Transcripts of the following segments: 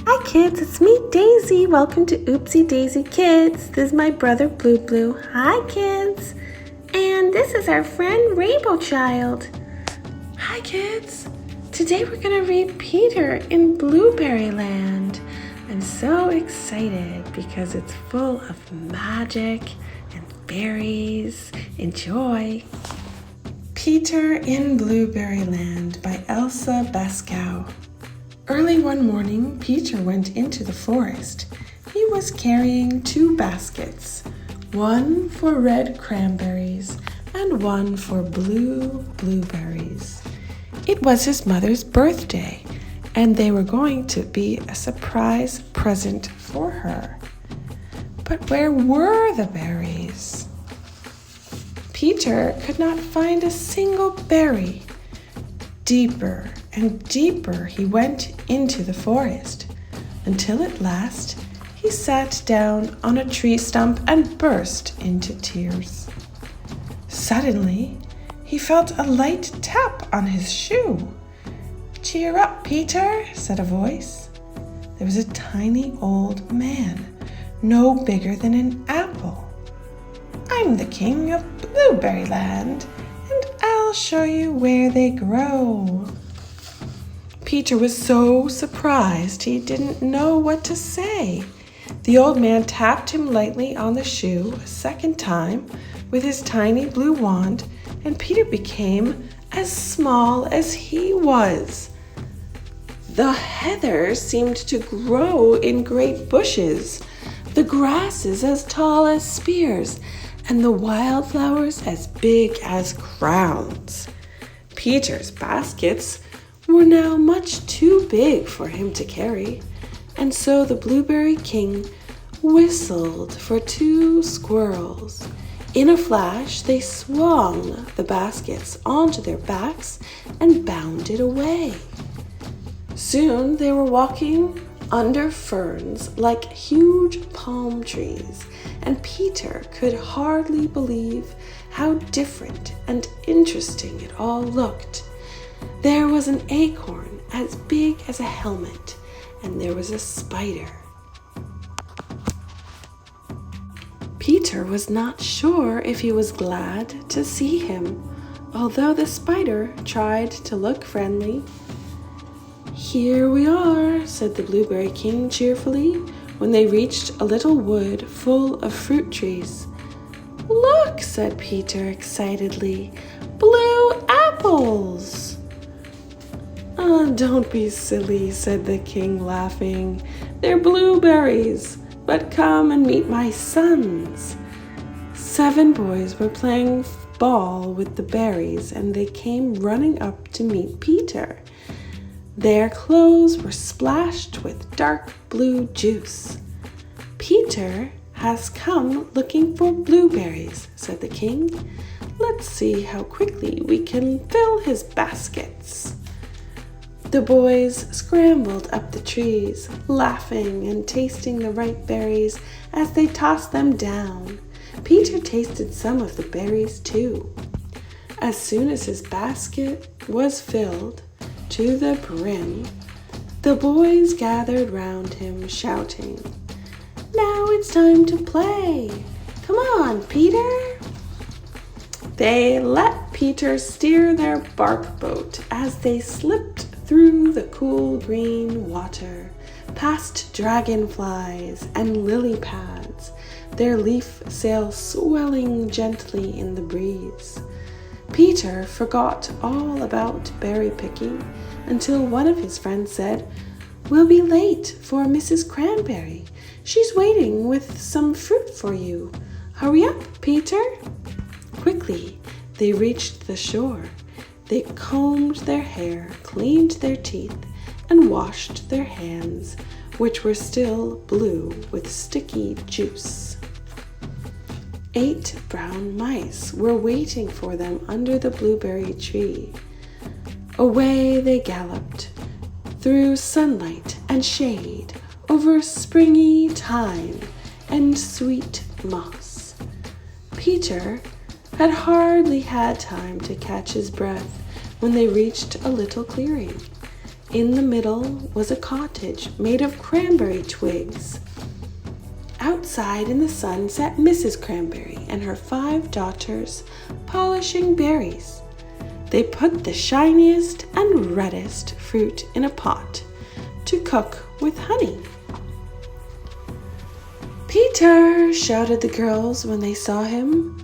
Hi kids, it's me Daisy. Welcome to Oopsie Daisy Kids. This is my brother Blue Blue. Hi kids. And this is our friend Rainbow Child. Hi kids. Today we're going to read Peter in Blueberry Land. I'm so excited because it's full of magic and fairies. Enjoy. Peter in Blueberry Land by Elsa Beskow. Early one morning, Peter went into the forest. He was carrying 2 baskets, one for red cranberries and one for blue blueberries. It was his mother's birthday, and they were going to be a surprise present for her. But where were the berries? Peter could not find a single berry. Deeper and deeper he went into the forest, until at last he sat down on a tree stump and burst into tears. Suddenly, he felt a light tap on his shoe. "Cheer up, Peter," said a voice. There was a tiny old man, no bigger than an apple. "I'm the king of Blueberry Land, and I'll show you where they grow." Peter was so surprised he didn't know what to say. The old man tapped him lightly on the shoe a second time with his tiny blue wand, and Peter became as small as he was. The heather seemed to grow in great bushes, the grasses as tall as spears, and the wildflowers as big as crowns. Peter's baskets were now much too big for him to carry, and so the Blueberry King whistled for 2 squirrels. In a flash, they swung the baskets onto their backs and bounded away. Soon they were walking under ferns like huge palm trees, and Peter could hardly believe how different and interesting it all looked. There was an acorn as big as a helmet, and there was a spider. Peter was not sure if he was glad to see him, although the spider tried to look friendly. "Here we are," said the Blueberry King cheerfully, when they reached a little wood full of fruit trees. "Look," said Peter excitedly, "blue apples!" "Don't be silly," said the king, laughing. "They're blueberries, but come and meet my sons." 7 boys were playing ball with the berries, and they came running up to meet Peter. Their clothes were splashed with dark blue juice. "Peter has come looking for blueberries," said the king. "Let's see how quickly we can fill his baskets." The boys scrambled up the trees, laughing and tasting the ripe berries as they tossed them down. Peter tasted some of the berries too. As soon as his basket was filled to the brim, the boys gathered round him, shouting, "Now it's time to play! Come on, Peter!" They let Peter steer their bark boat as they slipped through the cool green water, past dragonflies and lily pads, their leaf sails swelling gently in the breeze. Peter forgot all about berry picking until one of his friends said, "We'll be late for Mrs. Cranberry. She's waiting with some fruit for you. Hurry up, Peter." Quickly, they reached the shore. They combed their hair, cleaned their teeth, and washed their hands, which were still blue with sticky juice. 8 brown mice were waiting for them under the blueberry tree. Away they galloped, through sunlight and shade, over springy thyme and sweet moss. Peter had hardly had time to catch his breath when they reached a little clearing. In the middle was a cottage made of cranberry twigs. Outside in the sun sat Mrs. Cranberry and her 5 daughters polishing berries. They put the shiniest and reddest fruit in a pot to cook with honey. "Peter!" shouted the girls when they saw him.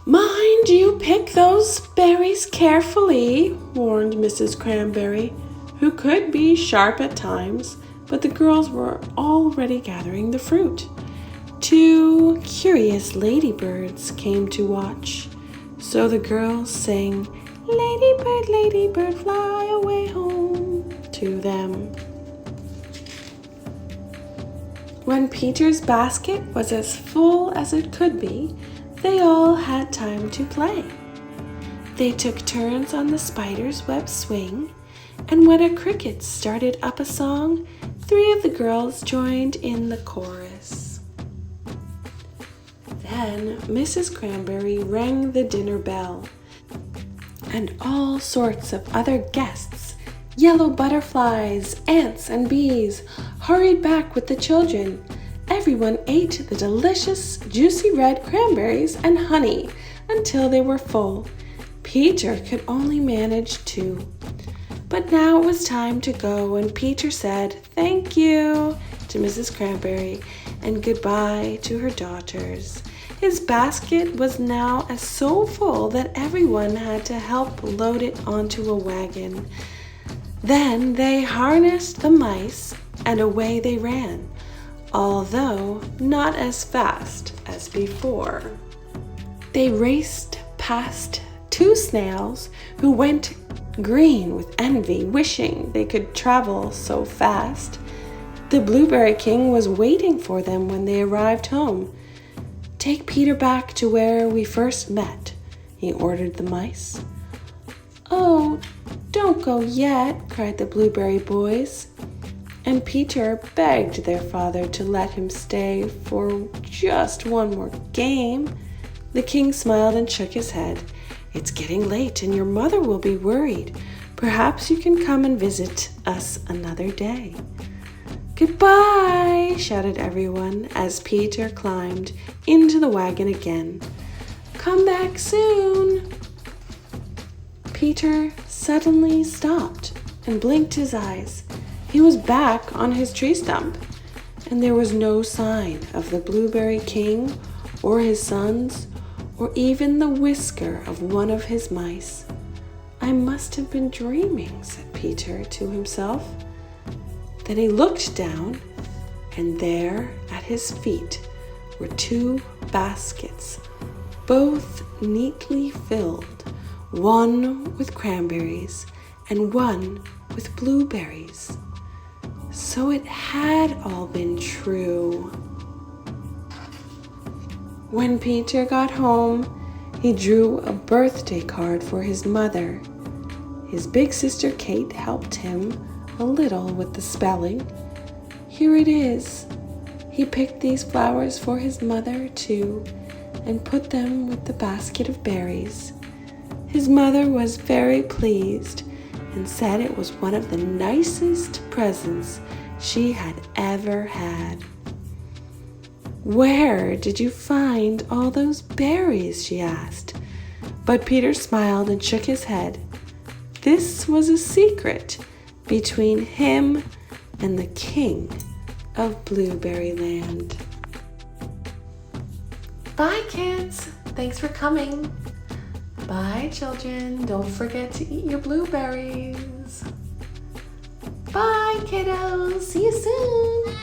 "Mind you pick those berries carefully," warned Mrs. Cranberry, who could be sharp at times, but the girls were already gathering the fruit. 2 curious ladybirds came to watch, so the girls sang, ladybird, fly away home," to them. When Peter's basket was as full as it could be, they all had time to play. They took turns on the spider's web swing, and when a cricket started up a song, 3 of the girls joined in the chorus. Then Mrs. Cranberry rang the dinner bell, and all sorts of other guests, yellow butterflies, ants, and bees, hurried back with the children. Everyone ate the delicious, juicy red cranberries and honey until they were full. Peter could only manage 2. But now it was time to go, and Peter said thank you to Mrs. Cranberry and goodbye to her daughters. His basket was now so full that everyone had to help load it onto a wagon. Then they harnessed the mice and away they ran, although not as fast as before. They raced past 2 snails who went green with envy, wishing they could travel so fast. The Blueberry King was waiting for them when they arrived home. "Take Peter back to where we first met," he ordered the mice. "Oh, don't go yet," cried the Blueberry boys. And Peter begged their father to let him stay for just one more game. The king smiled and shook his head. "It's getting late and your mother will be worried. Perhaps you can come and visit us another day." "Goodbye!" shouted everyone as Peter climbed into the wagon again. "Come back soon!" Peter suddenly stopped and blinked his eyes. He was back on his tree stump, and there was no sign of the Blueberry King or his sons, or even the whisker of one of his mice. "I must have been dreaming," said Peter to himself. Then he looked down, and there at his feet were 2 baskets, both neatly filled, one with cranberries and one with blueberries. So it had all been true. When Peter got home, he drew a birthday card for his mother. His big sister Kate helped him a little with the spelling. Here it is. He picked these flowers for his mother too, and put them with the basket of berries. His mother was very pleased and said it was one of the nicest presents she had ever had. "Where did you find all those berries?" she asked. But Peter smiled and shook his head. This was a secret between him and the king of Blueberry Land. Bye, kids. Thanks for coming. Bye, children. Don't forget to eat your blueberries. Bye, kiddos. See you soon.